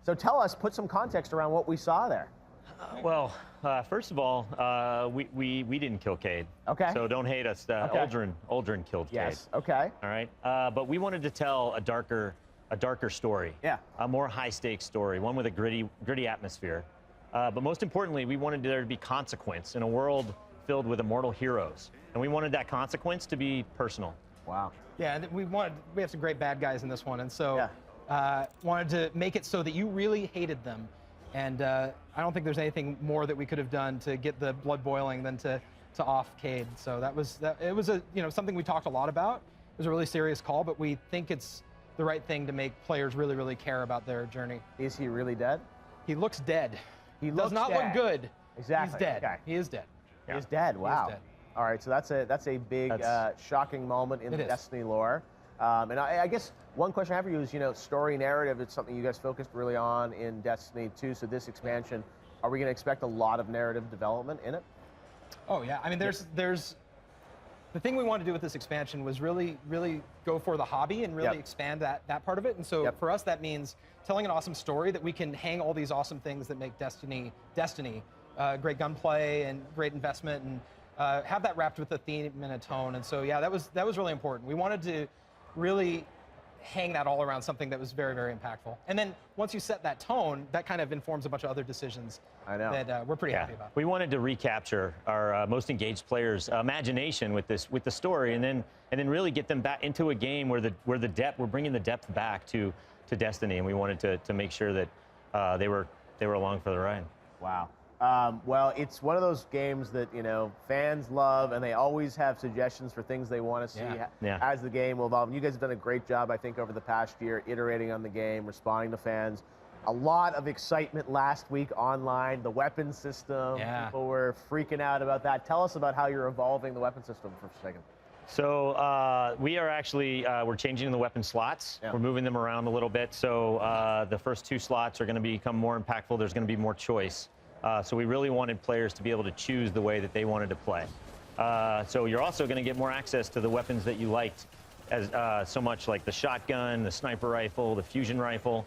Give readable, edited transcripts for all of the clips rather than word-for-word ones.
So tell us, put some context around what we saw there. First of all, we didn't kill Cayde. Okay. So don't hate us. Okay. Aldrin killed Cayde. Yes. Okay. All right. But we wanted to tell a darker story. Yeah. A more high stakes story, one with a gritty atmosphere. But most importantly, we wanted there to be consequence in a world filled with immortal heroes, and we wanted that consequence to be personal. Wow. Yeah, and we have some great bad guys in this one, and so Yeah. wanted to make it so that you really hated them. And I don't think there's anything more that we could have done to get the blood boiling than to off Cayde. So it was something we talked a lot about. It was a really serious call, but we think it's the right thing to make players really, really care about their journey. Is he really dead? He looks dead. He Does looks not dead. look good. Exactly. He's dead. Okay. He is dead. He is dead. Wow. dead. All right. So that's a big, shocking moment in the is. Destiny lore. And I guess one question I have for you is, story narrative. It's something you guys focused really on in Destiny 2. So this expansion, are we going to expect a lot of narrative development in it? Oh yeah. I mean, there's the thing we wanted to do with this expansion was really, really go for the hobby and really expand that part of it. And so for us, that means telling an awesome story that we can hang all these awesome things that make Destiny, great gunplay and great investment, and have that wrapped with a theme and a tone. And so yeah, that was really important. We wanted to really hang that all around something that was very, very impactful. And then once you set that tone, that kind of informs a bunch of other decisions that we're pretty happy about. We wanted to recapture our most engaged players' imagination with the story, and then really get them back into a game where we're bringing the depth back to Destiny, and we wanted to make sure that they were along for the ride. Wow. Well, it's one of those games that, fans love, and they always have suggestions for things they want to see as the game will evolve. And you guys have done a great job, I think, over the past year, iterating on the game, responding to fans. A lot of excitement last week online, the weapon system. Yeah. People were freaking out about that. Tell us about how you're evolving the weapon system for a second. So we are actually, we're changing the weapon slots. Yeah. We're moving them around a little bit. So the first 2 slots are going to become more impactful. There's going to be more choice. So we really wanted players to be able to choose the way that they wanted to play. So you're also going to get more access to the weapons that you liked as so much, like the shotgun, the sniper rifle, the fusion rifle.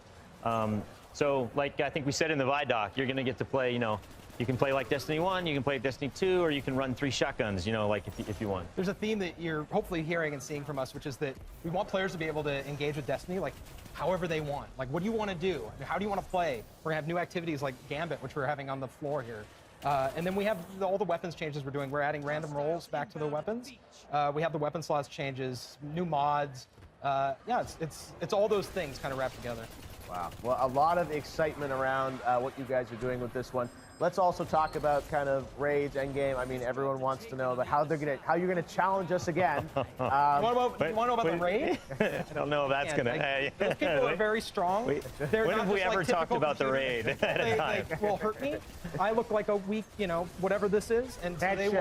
So like I think we said in the Vidoc, you're going to get to play, you can play like Destiny 1, you can play Destiny 2, or you can run 3 shotguns, like if you want. There's a theme that you're hopefully hearing and seeing from us, which is that we want players to be able to engage with Destiny like however they want. Like, what do you want to do? How do you want to play? We're going to have new activities like Gambit, which we're having on the floor here. And then we have all the weapons changes we're doing. We're adding random rolls back to the weapons. We have the weapon slots changes, new mods. Yeah, it's all those things kind of wrapped together. Wow. Well, a lot of excitement around what you guys are doing with this one. Let's also talk about kind of raids, endgame. I mean, everyone wants to know about how you're gonna challenge us again. You want to know about the raid? I don't know if that's gonna. Those people are very strong. When have we ever talked about the raid at a time? They will hurt me. I look like a weak, whatever this is, and so they will.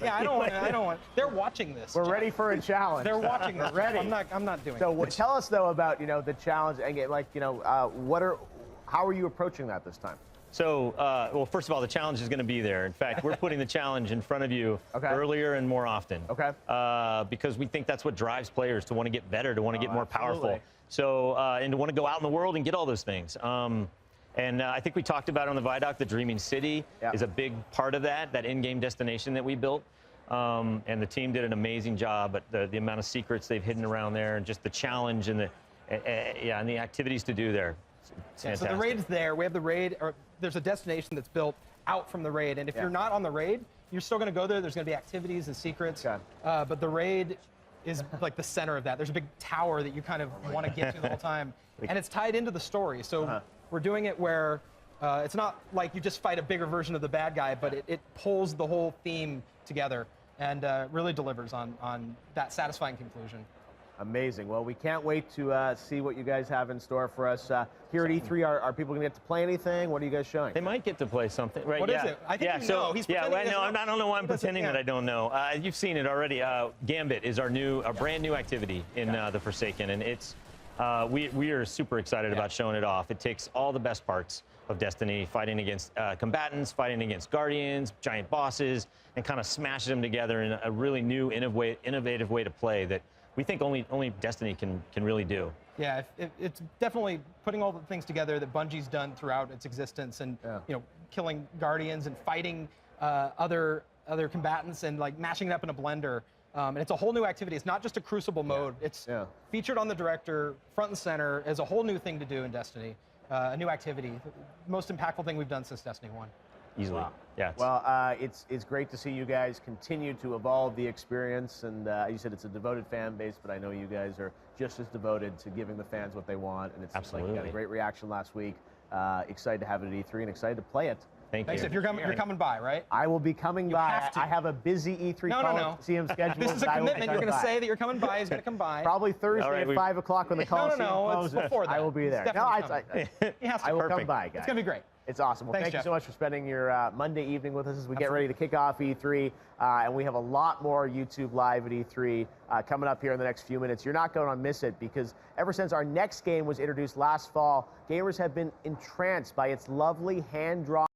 Yeah, I don't want. They're watching this. We're ready for a challenge. They're watching this. Ready. I'm not doing. So tell us though about the challenge endgame. Like how are you approaching that this time? So, well, first of all, the challenge is going to be there. In fact, we're putting the challenge in front of you earlier and more often. Okay. Because we think that's what drives players to want to get better, to want to get more powerful. So, and to want to go out in the world and get all those things. And I think we talked about on the Vidoc, the Dreaming City is a big part of that in-game destination that we built. And the team did an amazing job at the amount of secrets they've hidden around there, and just the challenge and the activities to do there. So the raid's there. We have the raid, or there's a destination that's built out from the raid. And if you're not on the raid, you're still going to go there. There's going to be activities and secrets. But the raid is like the center of that. There's a big tower that you kind of want to get to the whole time. And it's tied into the story. So we're doing it where it's not like you just fight a bigger version of the bad guy, but it pulls the whole theme together and really delivers on that satisfying conclusion. Amazing. Well, we can't wait to see what you guys have in store for us. Here at E3, are people going to get to play anything? What are you guys showing? They might get to play something. Right, what is it? I think you know. He's pretending I don't know why I'm pretending that I don't know. You've seen it already. Gambit is our brand new activity in the Forsaken, and it's we are super excited about showing it off. It takes all the best parts of Destiny, fighting against combatants, fighting against guardians, giant bosses, and kind of smashes them together in a really new, innovative way to play that we think only Destiny can really do. Yeah, it's definitely putting all the things together that Bungie's done throughout its existence, and killing Guardians and fighting other combatants and like mashing it up in a blender. And it's a whole new activity. It's not just a Crucible mode. It's featured on the director, front and center, as a whole new thing to do in Destiny. A new activity. The most impactful thing we've done since Destiny 1. Easily. Wow. Yeah. Well, it's great to see you guys continue to evolve the experience. And you said it's a devoted fan base, but I know you guys are just as devoted to giving the fans what they want. And it's like you got a great reaction last week. Excited to have it at E3 and excited to play it. Thanks. If you're coming by, right? I will be coming by. I have a busy E3 Coliseum schedule. This is a commitment. You're going to say that you're coming by. He's going to come by. Probably Thursday at 5 o'clock when the Coliseum closes. It's before that. I will be there. I will come by, guys. It's going to be great. It's awesome. Well, thank you so much for spending your Monday evening with us as we get ready to kick off E3. And we have a lot more YouTube Live at E3 coming up here in the next few minutes. You're not going to miss it because ever since our next game was introduced last fall, gamers have been entranced by its lovely hand-drawn